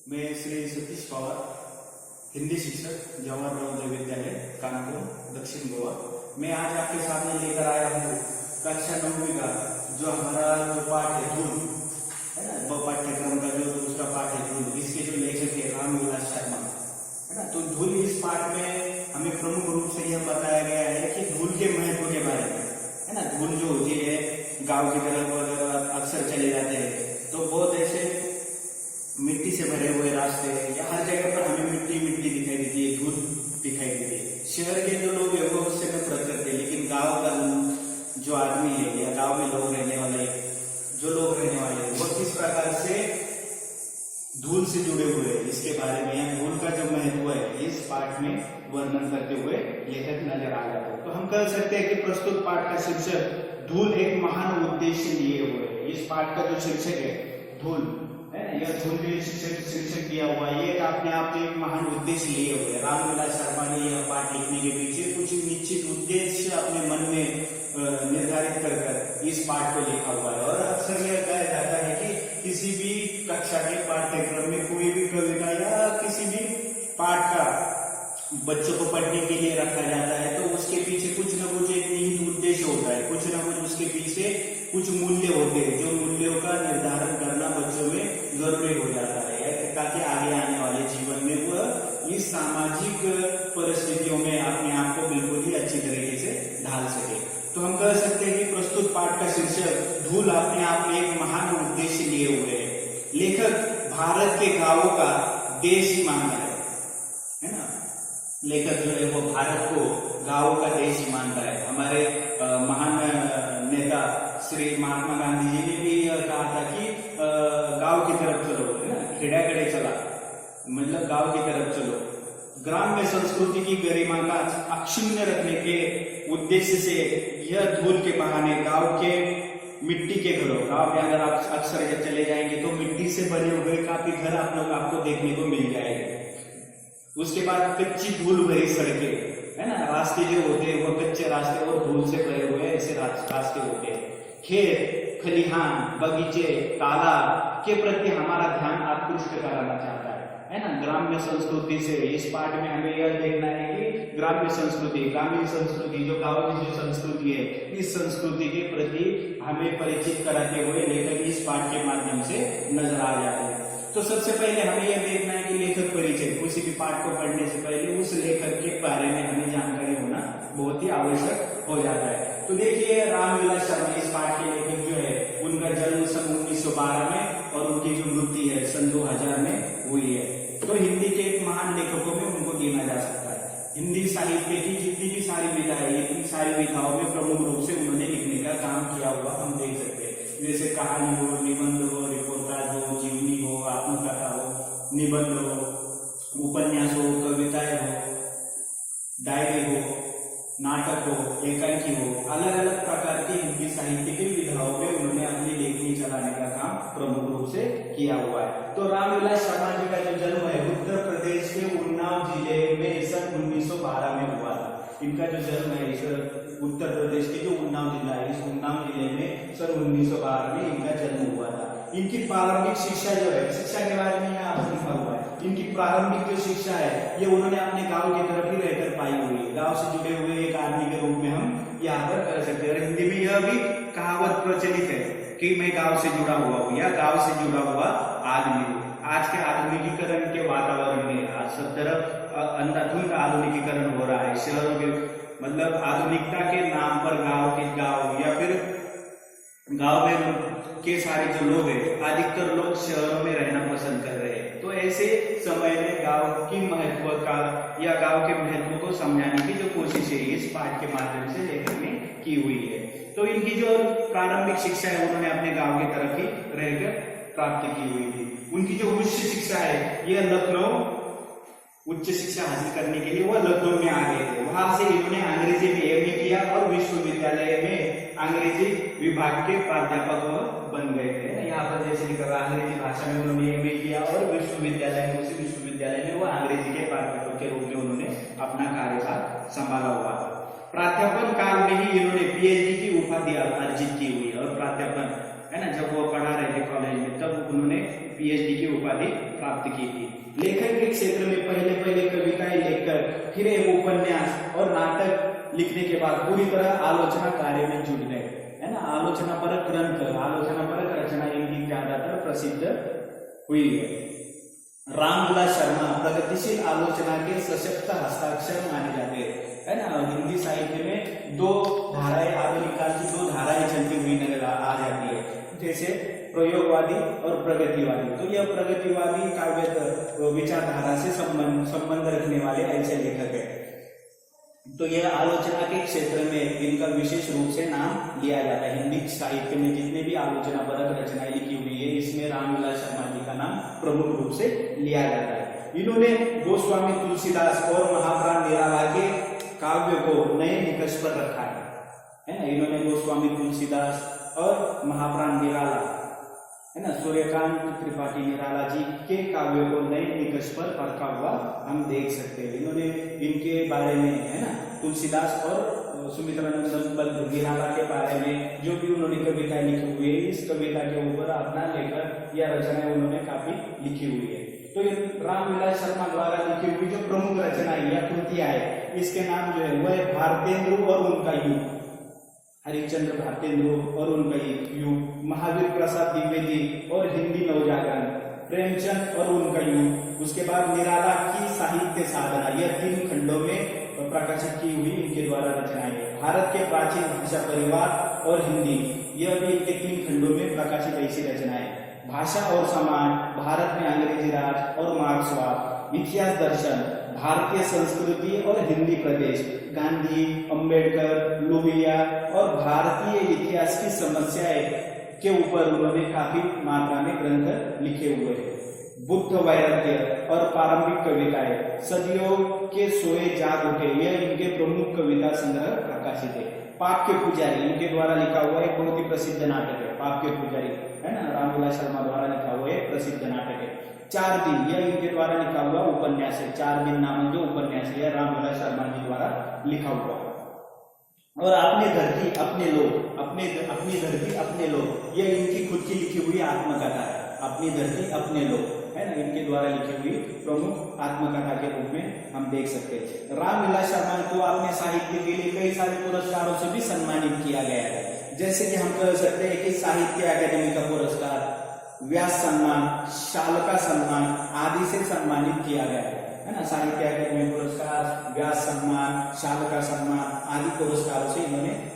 मैं श्री सतीश पवार, हिंदी शिक्षक, जवाहर नवोदय विद्यालय कानपुर, दक्षिण गोवा। मैं आज आपके सामने लेकर आया हूँ कक्षा 9वीं का जो हमारा जो पाठ है धूल है ना, पाठ्यक्रम का जो दूसरा पाठ है धूल। इसके जो लेखक है रामविलास शर्मा है ना। तो धूल इस पाठ में हमें प्रमुख रूप से यह बताया गया है कि धूल के महत्व के बारे में है ना। धूल जो होती है गाँव की तरफ अगर अक्सर चले जाते हैं तो बहुत ऐसे मिट्टी से भरे हुए रास्ते या हर जगह पर हमें मिट्टी मिट्टी दिखाई देती है, धूल दिखाई देती है। शहर के जो लोग हैं वो उससे नफरत करते हैं, लेकिन गांव का जो आदमी है या गांव में लोग रहने वाले वो किस प्रकार से धूल से जुड़े हुए हैं इसके बारे में या धूल का जो महत्व है इस पाठ में वर्णन करते हुए लेखक नजर आ जाते हैं। तो हम कह सकते हैं कि प्रस्तुत पाठ का शीर्षक धूल एक महान उद्देश्य लिए हुए है। इस पाठ का जो शीर्षक है धूल है ना, यह धूल के लिए शीर्षक दिया हुआ है। ये अपने आप में एक महान उद्देश्य लिए हुए है। रामविलास शर्मा ने यह पाठ लिखने के पीछे कुछ निश्चित उद्देश्य अपने मन में निर्धारित कर इस पाठ को लिखा हुआ है। और अक्सर यह कहा जाता है कि किसी भी कक्षा के पाठ्यक्रम में कोई भी कविता या किसी भी पाठ का बच्चों को पढ़ने के लिए रखा जाता है तो उसके पीछे कुछ न कुछ एक निहित उद्देश्य होता है, कुछ न कुछ उसके पीछे कुछ मूल्य होते हैं जो मूल्यों का निर्धारण करना बच्चों में जरूरी हो जाता है ताकि आगे आने वाले जीवन में वह इस सामाजिक परिस्थितियों में अपने आप को बिल्कुल ही अच्छी तरीके से ढाल सके। तो हम कह सकते हैं कि प्रस्तुत पाठ का शीर्षक धूल अपने आप में एक महान उद्देश्य लिए हुए है। लेखक भारत के गांवों का देश ही मानता है ना। लेखक जो है वो भारत को गांवों का देश ही मानता है। हमारे महान नेता श्री महात्मा गांधी जी ने भी कहा था कि गांव की तरफ चलो है ना, खेड़ाकडे चला, मतलब गांव की तरफ चलो। ग्राम्य संस्कृति की गरिमा का अक्षुण्ण रखने के उद्देश्य से यह धूल के बहाने गांव के मिट्टी के घरों, गांव में अगर आप अक्सर चले जाएंगे तो मिट्टी से बने हुए काफी घर आप लोग आपको देखने को मिल जाएंगे। उसके बाद कच्ची धूल भरी सड़कें है ना, रास्ते जो होते हैं वो कच्चे रास्ते और धूल से भरे हुए ऐसे रास्ते होते हैं। खेत, खलिहान, बगीचे, तालाब के प्रति हमारा ध्यान आकृष्ट कराना चाहता है ना। ग्राम्य संस्कृति से इस पाठ में हमें यह देखना है कि ग्राम्य संस्कृति, ग्रामीण संस्कृति जो गाँव की जो संस्कृति है इस संस्कृति के प्रति हमें परिचित कराते हुए लेखक इस पाठ के माध्यम से नजर आ जाते हैं। तो सबसे पहले हमें यह देखना है कि लेखक परिचय, किसी भी पाठ को पढ़ने से पहले उस लेखक के बारे में हमें जानकारी होना बहुत ही आवश्यक हो जाता है। तो देखिए रामविलास शर्मा इस पाठ के लेखक जो है उनका जन्म सन 1912 में और उनकी जो मृत्यु है सन 2000 में हुई है। तो हिंदी के एक महान लेखकों में उनको गिना जा सकता है। हिंदी साहित्य की जितनी भी सारी विधा है इतनी सारी विधाओं में प्रमुख रूप से उन्होंने लिखने का काम किया हुआ हम देख सकते हैं। जैसे कहानी हो, निबंध हो, रिपोर्टाज हो, जीवनी हो, आत्मकथा हो, निबंध हो, उपन्यास हो, कविताएं हो, डायरी हो, नाटक हो, एकांकी हो, अलग अलग प्रकार की हिंदी साहित्य की विधाओं में उन्होंने अपनी लेखनी चलाने का काम प्रमुख रूप से किया हुआ है। तो रामविलास शर्मा जी का जो जन्म है उत्तर प्रदेश के उन्नाव जिले में सन 1912 में हुआ था। इनका जो जन्म है इस उत्तर प्रदेश के जो उन्नाव जिला है इस उन्नाव जिले में सन 1912 में इनका जन्म हुआ था। इनकी प्रारंभिक शिक्षा जो है, शिक्षा के बारे में यहाँ पर लिखा हुआ है, इनकी प्रारंभिक जो शिक्षा है ये उन्होंने अपने गांव की तरफ ही रहकर पाई हुई है। गांव से जुड़े हुए एक आदमी के रूप में हम यहाँ पर कर सकते हैं। और हिंदी में यह भी कहावत प्रचलित है कि मैं गांव से जुड़ा हुआ हूँ या गांव से जुड़ा हुआ आदमी हूँ। आज के आधुनिकीकरण के वातावरण में आज सब तरफ अंधाधुंध आधुनिकीकरण हो रहा है। शहरों के मतलब आधुनिकता के नाम पर गांव या फिर गांव में के सारे जो लोग हैं अधिकतर लोग शहरों में रहना पसंद कर रहे हैं। तो ऐसे समय में गांव की महत्व का या गांव के महत्व को समझाने की जो कोशिश है इस पाठ के माध्यम से लेखक ने की हुई है। तो इनकी जो प्रारंभिक शिक्षा है उन्होंने अपने गांव की तरफ ही रहकर प्राप्त की हुई थी। उनकी जो उच्च शिक्षा है यह लखनऊ, उच्च शिक्षा हासिल करने के लिए वह लखनऊ में आ गए थे। वहां से इन्होंने अंग्रेजी में एमए किया और विश्वविद्यालय में अंग्रेजी विभाग के प्राध्यापक बन गए थे। यहाँ पर जैसे लिखा हुआ अंग्रेजी भाषा में उन्होंने एमए किया और विश्वविद्यालय में उसी विश्वविद्यालय में वह अंग्रेजी के प्राध्यापक के रूप में उन्होंने अपना कार्यभार संभाला हुआ था। प्राध्यापन काल में ही इन्होंने पीएचडी की उपाधि अर्जित की हुई है और प्राध्यापन है ना, जब वो पढ़ा रहे थे कॉलेज में, तब उन्होंने पीएचडी की उपाधि प्राप्त की थी। लेखन के क्षेत्र में पहले कविताएं लिखकर फिर एक उपन्यास और नाटक लिखने के बाद पूरी तरह आलोचना कार्य में जुट गए, है ना। आलोचनापरक ग्रंथ, आलोचनापरक रचना इनकी ज्यादातर प्रसिद्ध हुई है। रामविलास शर्मा प्रगतिशील आलोचना के सशक्त हस्ताक्षर माने जाते हैं, है ना। हिंदी साहित्य में दो धाराएं, आधुनिक काल की दो धाराएं चलती हुई नजर आ जाती है, जैसे प्रयोगवादी और प्रगतिवादी। तो यह प्रगतिवादी काव्य विचारधारा से संबंध रखने वाले ऐसे लेखक है। तो यह आलोचना के क्षेत्र में इनका विशेष रूप से नाम लिया जाता है। हिंदी साहित्य में जितने भी आलोचना परक रचनाएं लिखी हुई है, इसमें रामविलास शर्मा जी का नाम प्रमुख रूप से लिया जाता है। इन्होंने गोस्वामी तुलसीदास और महाप्राण निराला के काव्य को नए निकष पर रखा है ना। इन्होंने गोस्वामी तुलसीदास और महाप्राण निराला, है ना, सूर्यकांत त्रिपाठी निराला जी के काव्य को नए निकष पर रखा हुआ हम देख सकते हैं। इन्होंने इनके बारे में, है ना, तुलसीदास और सुमित्रानंद निराला के बारे में जो भी उन्होंने कविताएं लिखी हुई है, इस कविता के ऊपर अपना लेखन या रचनाएं उन्होंने काफी लिखी हुई है। तो रामविलास शर्मा द्वारा लिखी हुई जो प्रमुख रचनाएं या कृतियां है, इसके नाम जो है वह भारतेंदु और उनका युग, हरिश्चंद्र भारतेंदु और उनका युग, महावीर प्रसाद द्विवेदी और हिंदी नवजागरण, प्रेमचंद और उनका युग, उसके बाद निराला की साहित्य साधना, यह 3 खंडों में प्रकाशित की हुई इनके द्वारा रचनाएं है। भारत के प्राचीन भाषा परिवार और हिंदी, यह भी इनके 3 खंडों में प्रकाशित ऐसी रचनाएं। भाषा और समाज, भारत में अंग्रेजी राज और मार्क्सवाद, इतिहास दर्शन, भारतीय संस्कृति और हिंदी प्रदेश, गांधी, अंबेडकर, लोहिया और भारतीय इतिहास की समस्याएं के ऊपर उन्होंने काफी मात्रा में ग्रंथ लिखे हुए हैं। बुद्ध वैराग्य और प्रारंभिक कविताएं, सदियों के सोए जाग उठे, यह इनके प्रमुख कविता संग्रह प्रकाशित है। पाप के पुजारी, इनके द्वारा लिखा हुआ एक बहुत ही प्रसिद्ध नाटक है, पाप के पुजारी, है ना, रामविलास शर्मा द्वारा लिखा हुआ एक प्रसिद्ध नाटक है। 4 दिन, यह इनके द्वारा लिखा हुआ उपन्यास है। 4 दिन नामक जो उपन्यास है, यह रामविलास शर्मा जी द्वारा लिखा हुआ। और अपनी धरती अपने लोग, अपनी धरती अपने लोग, यह इनकी खुद की लिखी हुई आत्मकथा है। अपनी धरती अपने लोग, है ना, इनके द्वारा लिखी हुई प्रमुख आत्मकथा के रूप में हम देख सकते हैं। रामविलास शर्मा को अपने साहित्य के लिए कई सारे पुरस्कारों से भी सम्मानित किया गया है, जैसे कि हम कह सकते हैं कि साहित्य अकादमी का पुरस्कार, व्यास सम्मान, शालका सम्मान आदि से सम्मानित किया गया है ना। साहित्य अकादमी पुरस्कार, व्यास सम्मान, शालका सम्मान आदि पुरस्कारों से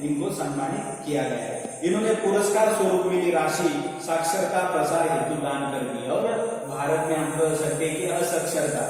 इनको सम्मानित किया गया है। इन्होंने पुरस्कार स्वरूप मिली राशि साक्षरता प्रसार हेतु दान कर दी। और भारत में हम कह सकते हैं कि असाक्षरता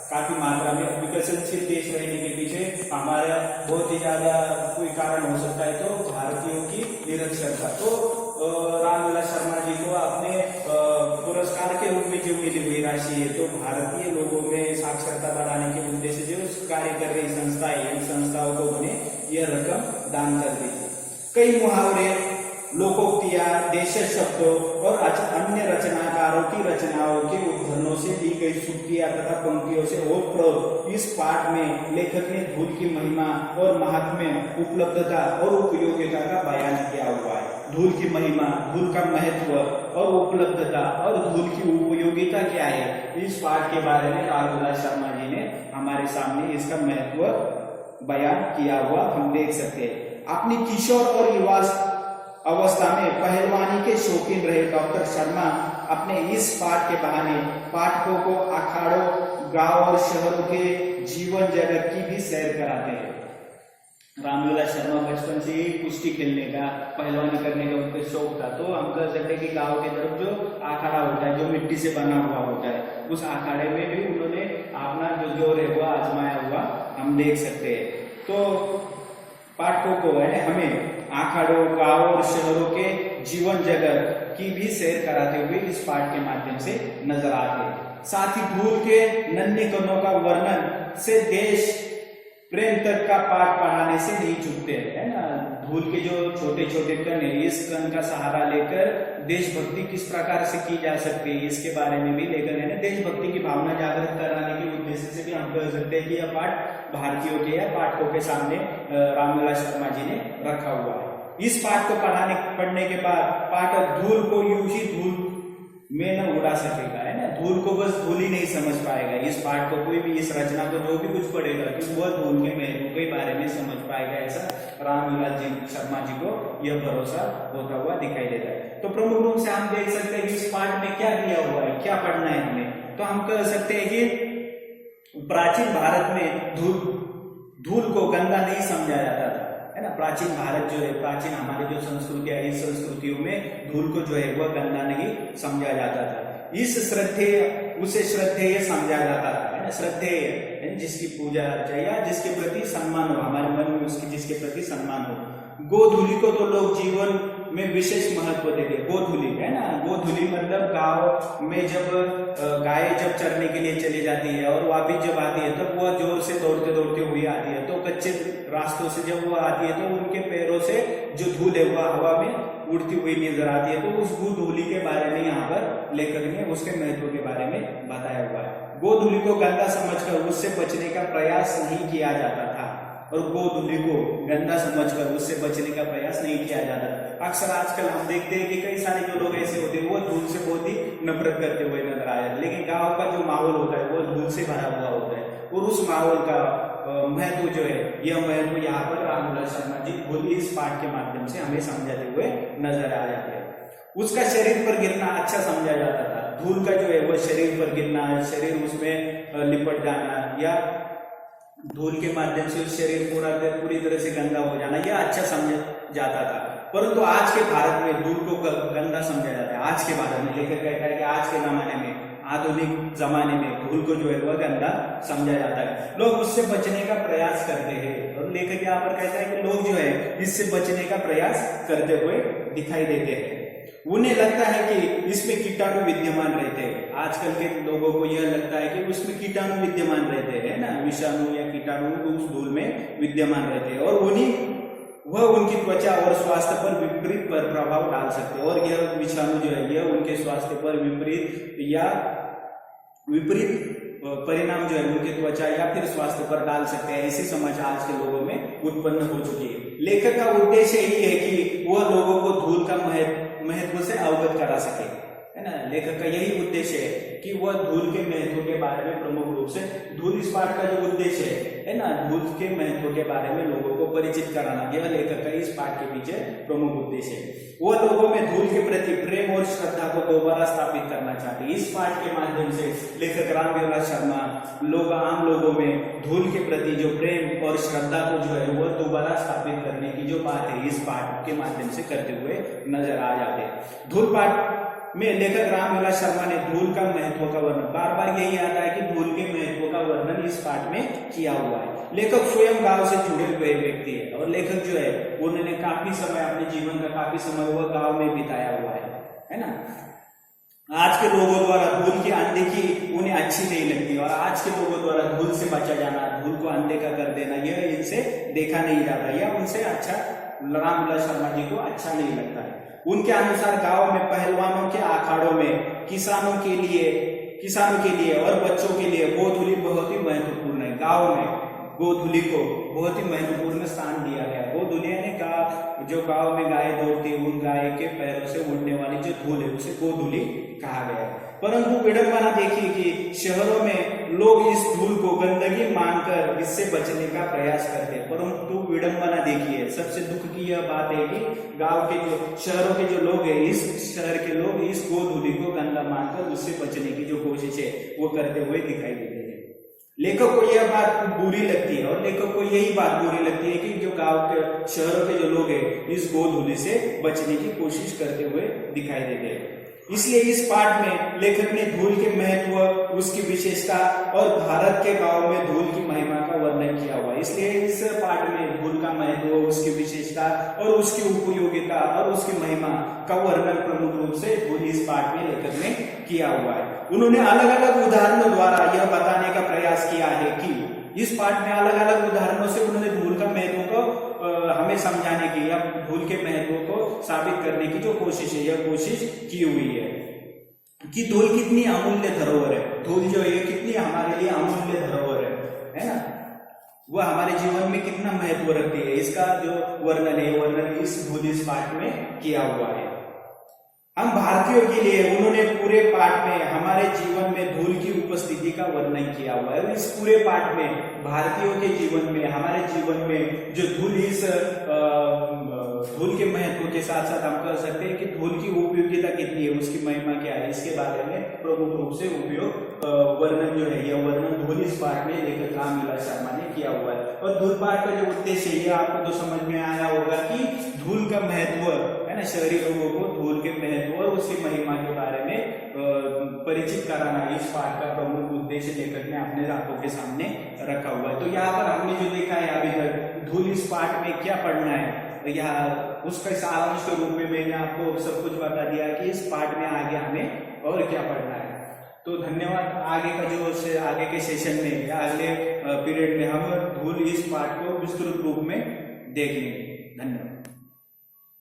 काफी मात्रा में, विकसनशील देश रहने के पीछे हमारा बहुत ही ज्यादा कोई कारण हो सकता है, तो भारतीयों की निरक्षरता। तो रामविलास शर्मा जी को अपने पुरस्कार के रूप में जो मिली हुई राशि है, तो भारतीय लोगों में साक्षरता बढ़ाने के उद्देश्य से जो कार्य कर रही संस्थाएं, इन संस्थाओं को उन्हें यह रकम दान कर दी। कई मुहावरे, लोकोक्तियां, देशीय शब्दों और अन्य रचनाकारों की रचनाओं के उदाहरणों से दी गई सूक्तियां तथा पंक्तियों से ओतप्रोत इस पाठ में लेखक ने धूल की महिमा और महात्म्य, उपलब्धता और उपयोगिता का बयान किया हुआ है। धूल की महिमा, धूल का महत्व और उपलब्धता और धूल की उपयोगिता क्या है, इस पाठ के बारे में रामविलास शर्मा जी ने हमारे सामने इसका महत्व बयान किया हुआ हम देख सकते हैं। अपनी किशोर और युवा अवस्था में पहलवानी के शौकीन रहे डॉक्टर शर्मा अपने इस पाठ के बहाने पाठकों को अखाड़ों, गांव और शहरों के जीवन जगत की भी सैर कराते हैं। रामविलास शर्मा बचपन से ही कुश्ती खेलने का, पहलवानी करने का उनका शौक था। तो हम कह सकते हैं कि गांव के तरफ जो अखाड़ा होता है, जो मिट्टी से बना हुआ होता है, उस अखाड़े में भी उन्होंने अपना जो जोर है वो आजमाया हुआ हम देख सकते हैं। तो पाठकों को हमें अखाड़ों, गांव और शहरों के जीवन जगत की भी सैर कराते हुए इस पाठ के माध्यम से नजर आते हैं। साथ ही धूल के नन्हे कणों का वर्णन से देश प्रेम तक का पाठ पढ़ाने से नहीं चूकते, है ना। धूल के जो छोटे छोटे कण है, इस कण का सहारा लेकर देशभक्ति किस प्रकार से की जा सकती है, इसके बारे में भी लेकर देशभक्ति की भावना जागृत कराने के उद्देश्य से भी हम कह सकते हैं कि यह पाठ भारतीयों के या पाठकों के सामने रामविलास शर्मा जी ने रखा हुआ है। इस पाठ को पढ़ने के बाद पाठक धूल को यूं ही धूल में न उड़ा सकेगा, है ना। धूल को बस धूल ही नहीं समझ पाएगा। इस पाठ को कोई भी, इस रचना को जो भी कुछ पढ़ेगा कि वह धूल के महत्व के बारे में समझ पाएगा, ऐसा रामविलास जी शर्मा जी को यह भरोसा होता हुआ दिखाई देता है। तो प्रमुख रूप से हम देख सकते हैं कि इस पाठ में क्या दिया हुआ है, क्या पढ़ना है हमें। तो हम कह सकते हैं कि प्राचीन भारत में धूल को गंदा नहीं समझा जाता था, है ना। प्राचीन भारत जो है, प्राचीन हमारी जो संस्कृतियां, इस संस्कृतियों में धूल को जो है वह गंदा नहीं समझा जाता था। इस श्रद्धेय उसे श्रद्धेय समझा जाता था, है ना। श्रद्धेय जिसकी पूजा अर्चा या जिसके प्रति सम्मान हो, हमारे मन में उसकी जिसके प्रति सम्मान हो। गोधूली को तो लोग जीवन में विशेष महत्व देते। गोधूली, है ना। गोधूली मतलब गांव में जब गाय जब चरने के लिए चली जाती है और वापिस जब आती है तब वह जोर से दौड़ते दौड़ते हुई आती है। तो कच्चे रास्तों से जब वह आती है तो उनके पैरों से जो धूल है वह हवा में उड़ती हुई नजर आती है। तो उस गोधूली के बारे में यहाँ पर लेखक ने उसके महत्व के बारे में बताया हुआ है। गोधूली को गंदा समझकर उससे बचने का प्रयास नहीं किया जाता था, और गोधूली को गंदा समझकर उससे बचने का प्रयास नहीं किया जाता। अक्सर आजकल हम देखते हैं कि कई सारे जो लोग ऐसे होते हैं वो धूल से बहुत ही नफरत करते हुए नजर आए, लेकिन गांव का जो माहौल होता है वो धूल से भरा हुआ होता है। और उस माहौल का महत्व जो है, यह महत्व यहाँ पर रामविलास शर्मा जी खुद इस पाठ के माध्यम से हमें समझाते हुए नजर आ जाते हैं। उसका शरीर पर गिरना अच्छा समझा जाता था। धूल का जो है वो शरीर पर गिरना, शरीर उसमें लिपट जाना या धूल के माध्यम से उस शरीर पूरी तरह से गंदा हो जाना, यह अच्छा समझा जाता था। परंतु आज के भारत में धूल को गंदा समझा जाता है। आज के भारत में लेखक कहता है कि आज के जमाने में, आधुनिक जमाने में धूल को जो है वह गंदा समझा जाता है। लोग उससे बचने का प्रयास करते हैं, और लेखक यहाँ पर कहता है कि लोग जो है इससे बचने का प्रयास करते हुए दिखाई देते हैं। उन्हें लगता है कि इसमें कीटाणु विद्यमान रहते हैं। आजकल के लोगों को यह लगता है कि उसमें कीटाणु विद्यमान रहते हैं ना, विषाणु या कीटाणु उस धूल में विद्यमान रहते हैं, और वह उनकी त्वचा और स्वास्थ्य पर विपरीत पर प्रभाव डाल सकते हैं। और यह विषाणु जो है यह उनके स्वास्थ्य पर विपरीत परिणाम जो है उनके त्वचा या फिर स्वास्थ्य पर डाल सकते हैं। ऐसी समझ आज के लोगों में उत्पन्न हो चुकी है। लेखक का उद्देश्य यही है कि वह लोगों को धूल का महत्व से अवगत करा सके, है ना। लेखक का यही उद्देश्य है कि वह धूल के महत्व के बारे में प्रमुख रूप से, धूल इस पाठ का जो उद्देश्य है ना, धूल के महत्व के बारे में लोगों को परिचित कराना, यह लेखक का इस पाठ के पीछे प्रमुख उद्देश्य है। वह लोगों में धूल के प्रति प्रेम और श्रद्धा को दोबारा स्थापित करना चाहते हैं। इस पाठ के माध्यम से लेखक रामविलास शर्मा आम लोगों में धूल के प्रति जो प्रेम और श्रद्धा को जो है वह दोबारा स्थापित करने की जो बात है इस पाठ के माध्यम से करते हुए नजर आ जाते हैं। धूल पाठ में लेखक रामविलास शर्मा ने धूल का महत्व का वर्णन, बार बार यही आता है कि धूल के महत्व का वर्णन इस पाठ में किया हुआ है। लेखक स्वयं गांव से जुड़े हुए व्यक्ति है, और लेखक जो है उन्होंने काफी समय, अपने जीवन का काफी समय वह गांव में बिताया हुआ है ना। आज के लोगों द्वारा धूल की अनदेखी उन्हें अच्छी नहीं लगती, और आज के लोगों द्वारा धूल से बचा जाना, धूल को अनदेखा कर देना, यह इनसे देखा नहीं जाता, यह उनसे अच्छा, रामविलास शर्मा जी को अच्छा नहीं लगता है। उनके अनुसार गांव में पहलवानों के अखाड़ों में किसानों के लिए और बच्चों के लिए गोधूली बहुत ही महत्वपूर्ण है। गांव में गोधूली को बहुत ही महत्वपूर्ण स्थान दिया गया। गोधूली यानी जो गांव में गाय दौड़ती है उन गाय के पैरों से उड़ने वाली जो धूल है उसे गोधूली कहा गया है। परंतु विडंबना देखिए कि शहरों में लोग इस धूल को गंदगी मानकर इससे बचने का प्रयास करते हैं। परंतु विडंबना देखिए, सबसे दुख की यह बात है कि गांव के जो शहरों के जो लोग हैं, इस शहर के लोग इस गोधूली को गंदा मानकर उससे बचने की जो कोशिश है वो करते हुए दिखाई देते हैं। लेखक को यह बात बुरी लगती है, और लेखक को यही बात बुरी लगती है कि जो गांव के शहरों के जो लोग हैं इस गोधूली से बचने की कोशिश करते हुए दिखाई देते हैं। इसलिए इस पाठ में लेखक ने धूल के महत्व, उसकी विशेषता और भारत के गांव में धूल की महिमा का वर्णन किया हुआ है। इसलिए इस पाठ में धूल का महत्व, उसकी विशेषता और उसकी उपयोगिता और उसकी महिमा का वर्णन प्रमुख रूप से इस पाठ में लेखक ने किया हुआ है। उन्होंने अलग अलग उदाहरणों द्वारा यह बताने का प्रयास किया है कि इस पाठ में अलग अलग उदाहरणों से उन्होंने धूल का महत्व को हमें समझाने की या धूल के महत्व को साबित करने की जो कोशिश है, यह कोशिश की हुई है कि धूल कितनी अमूल्य धरोहर है। धूल जो है कितनी हमारे लिए अमूल्य धरोहर है ना। वह हमारे जीवन में कितना महत्व रखती है, इसका जो वर्णन है वर्णन इस धूल इस पाठ में किया हुआ है। हम भारतीयों के लिए उन्होंने पूरे पाठ में हमारे जीवन में धूल की उपस्थिति का वर्णन किया हुआ है। और इस पूरे पाठ में भारतीयों के जीवन में हमारे जीवन में जो धूल इस धूल के महत्व के साथ साथ हम कह सकते हैं कि धूल की उपयोगिता कितनी है, उसकी महिमा क्या है, इसके बारे में प्रमुख रूप से उपयोग वर्णन जो है यह वर्णन धूल इस पाठ में लेखक रामविलास शर्मा ने किया हुआ है। और धूल पाठ का जो उद्देश्य है आपको तो समझ में आया होगा कि धूल का महत्व है ना, शहरी लोगों को धूल के महत्व और उसकी महिमा के बारे में परिचित कराना इस पाठ का प्रमुख उद्देश्य लेखक ने अपने आंखों के सामने रखा हुआ है। तो यहाँ पर हमने जो देखा है अभी तक धूल इस पाठ में क्या पढ़ना है, या उसका सारांश के रूप में मैंने आपको सब कुछ बता दिया कि इस पाठ में आगे हमें और क्या पढ़ना है। तो धन्यवाद। आगे का जो आगे के सेशन में या अगले पीरियड में हम धूल इस पाठ को विस्तृत रूप में देखेंगे। धन्यवाद।